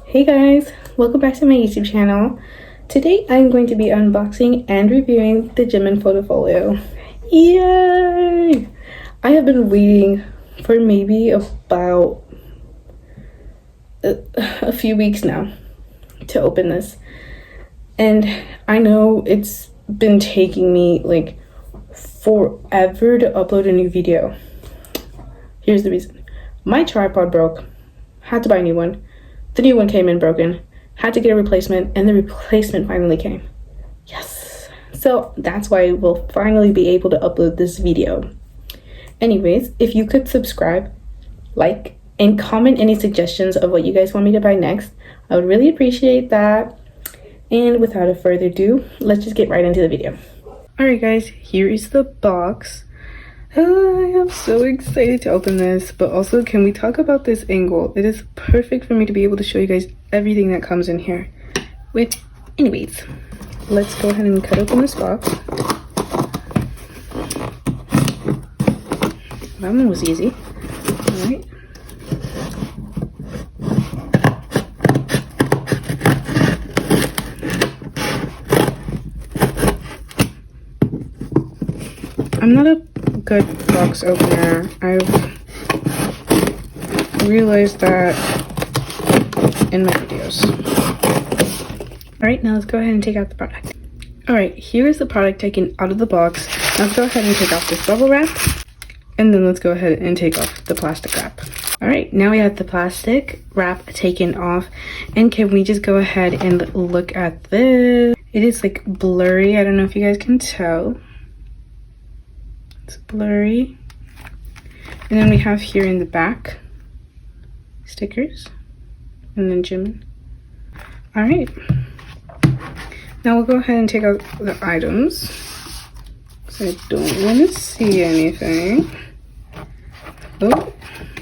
Hey guys, welcome back to my YouTube channel. Today I'm going to be unboxing and reviewing the Jimin Photo-folio. Yay! I have been waiting for maybe about a few weeks now to open this. And I know it's been taking me like forever to upload a new video. Here's the reason. My tripod broke, had to buy a new one. The new one came in broken, had to get a replacement, and the replacement finally came. Yes! So that's why we'll finally be able to upload this video. Anyways, if you could subscribe, like, and comment any suggestions of what you guys want me to buy next, I would really appreciate that. And without a further ado, let's just get right into the video. Alright guys, here is the box. I am so excited to open this, but also can we talk about this angle? It is perfect for me to be able to show you guys everything that comes in here. Anyways, let's go ahead and cut open this box. That one was easy. Alright. I'm not a good box opener. I've realized that in my videos. Alright, now let's go ahead and take out the product. Alright, here is the product taken out of the box. Now let's go ahead and take off this bubble wrap. And then let's go ahead and take off the plastic wrap. Alright, now we have the plastic wrap taken off. And can we just go ahead and look at this? It is like blurry. I don't know if you guys can tell. It's blurry. And then we have here in the back stickers and then Jimin. All right, now we'll go ahead and take out the items because I don't want to see anything. Oh,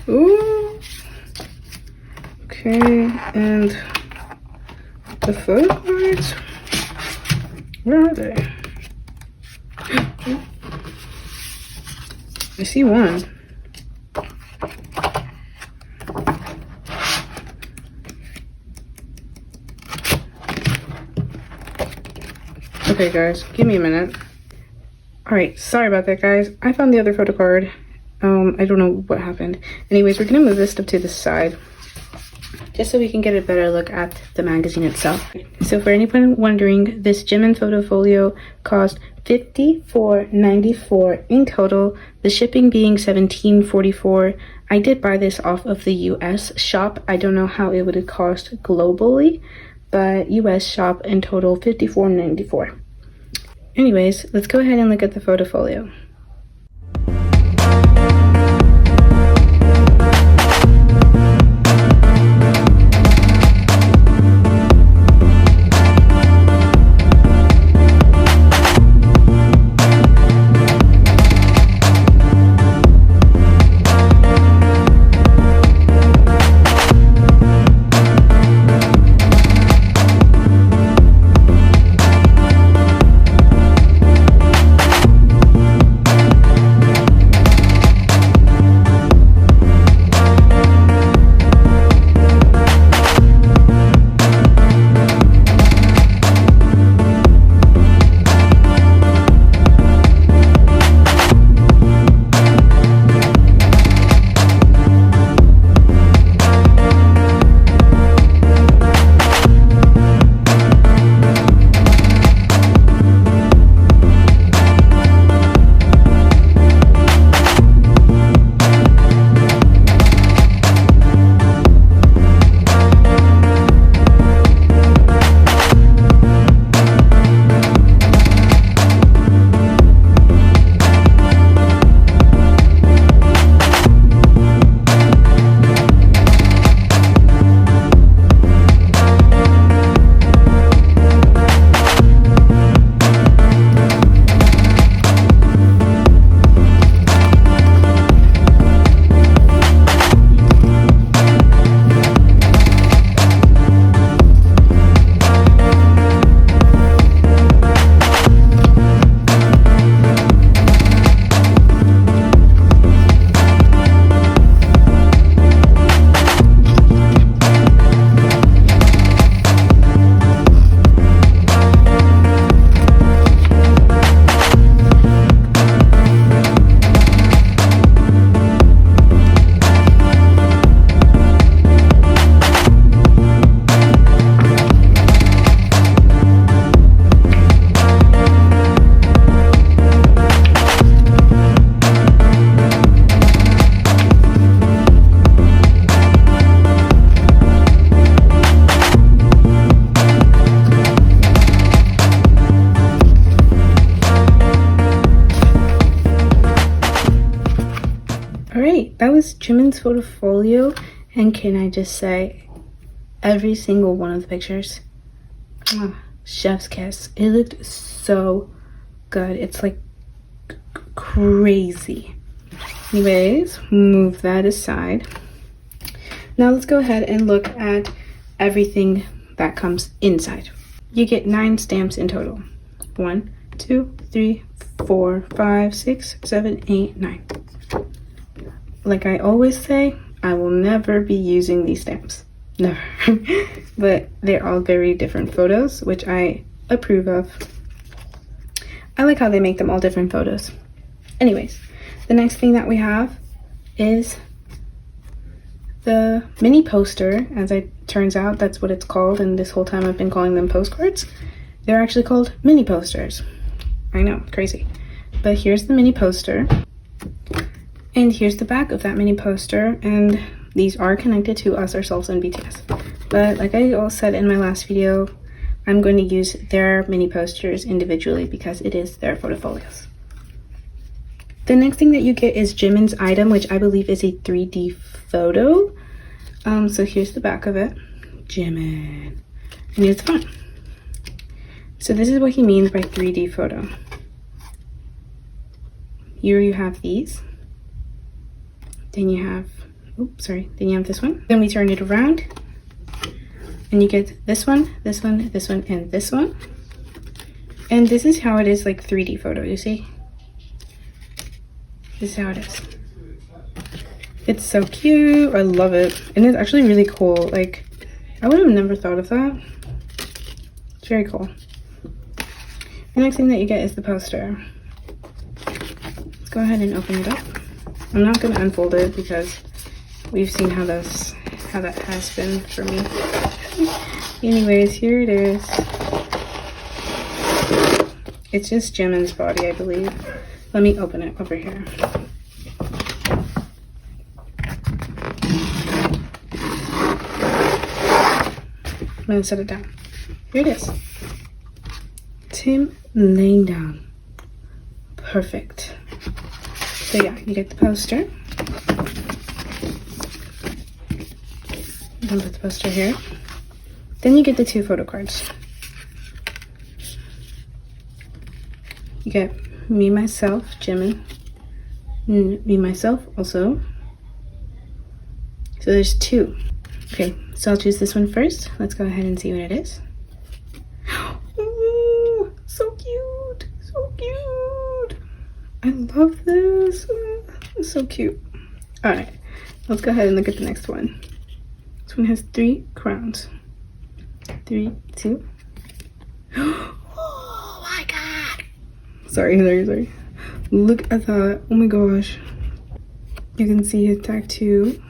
ooh. Okay, and the photo cards, where are they? I see one. Okay guys, give me a minute. Alright, sorry about that guys. I found the other photo card. I don't know what happened. Anyways, we're gonna move this stuff to the side just so we can get a better look at the magazine itself. So for anyone wondering, this Jimin Photo-folio cost $54.94 in total, the shipping being $17.44. I did buy this off of the US shop. I don't know how it would cost globally, but US shop in total $54.94. Anyways, let's go ahead and look at the Photo-folio. is Jimin's Photo-folio, and can I just say, every single one of the pictures, chef's kiss. It looked so good. It's like crazy. Anyways, move that aside. Now let's go ahead and look at everything that comes inside. You get 9 stamps in total. 1, 2, 3, 4, 5, 6, 7, 8, 9. Like I always say, I will never be using these stamps. Never. But they're all very different photos, which I approve of. I like how they make them all different photos. Anyways, the next thing that we have is the mini poster. As it turns out, that's what it's called, and this whole time I've been calling them postcards. They're actually called mini posters. I know, crazy. But here's the mini poster. And here's the back of that mini poster, and these are connected to Us, Ourselves, and BTS. But like I said in my last video, I'm going to use their mini posters individually because it is their photo-folios. The next thing that you get is Jimin's item, which I believe is a 3D photo. So here's the back of it. Jimin. And here's the front. So this is what he means by 3D photo. Here you have these. Then you have, then you have this one. Then we turn it around and you get this one, this one, this one, and this one. And this is how it is, like 3D photo, you see? This is how it is. It's so cute. I love it. And it's actually really cool. Like, I would have never thought of that. It's very cool. The next thing that you get is the poster. Let's go ahead and open it up. I'm not going to unfold it because we've seen how that has been for me. Anyways, here it is. It's just Jimin's body, I believe. Let me open it over here. I'm going to set it down. Here it is. Tim laying down. Perfect. So yeah, you get the poster. Then put the poster here. Then you get the 2 photo cards. You get me, myself, Jimin. Me, myself, also. So there's 2. Okay, so I'll choose this one first. Let's go ahead and see what it is. Oh, so cute. So cute. I love this. It's so cute. All right, let's go ahead and look at the next one. This one has 3 crowns. 3, 2. Oh my god. Sorry. Look at that. Oh my gosh. You can see his tattoo.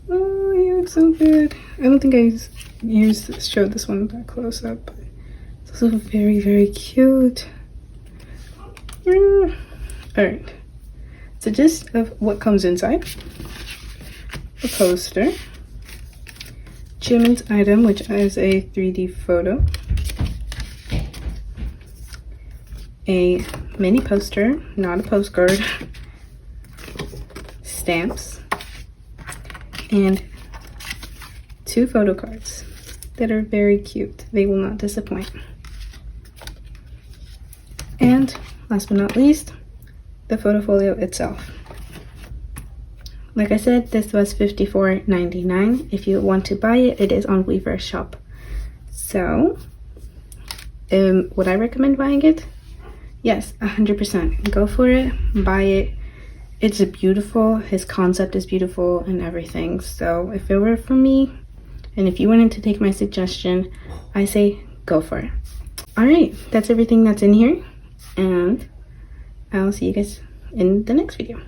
Oh, he looks so good. I don't think I showed this one that close up, but it's also very, very cute. Alright, so just of what comes inside: the poster, Jimin's item, which is a 3D photo, a mini poster, not a postcard, stamps, and 2 photo cards that are very cute. They will not disappoint. And last but not least, the photo-folio itself. Like I said, this was $54.99. If you want to buy it, it is on Weverse shop. So, would I recommend buying it? Yes, 100%. Go for it, buy it. It's beautiful. His concept is beautiful and everything. So if it were for me, and if you wanted to take my suggestion, I say go for it. All right, that's everything that's in here, and I'll see you guys in the next video.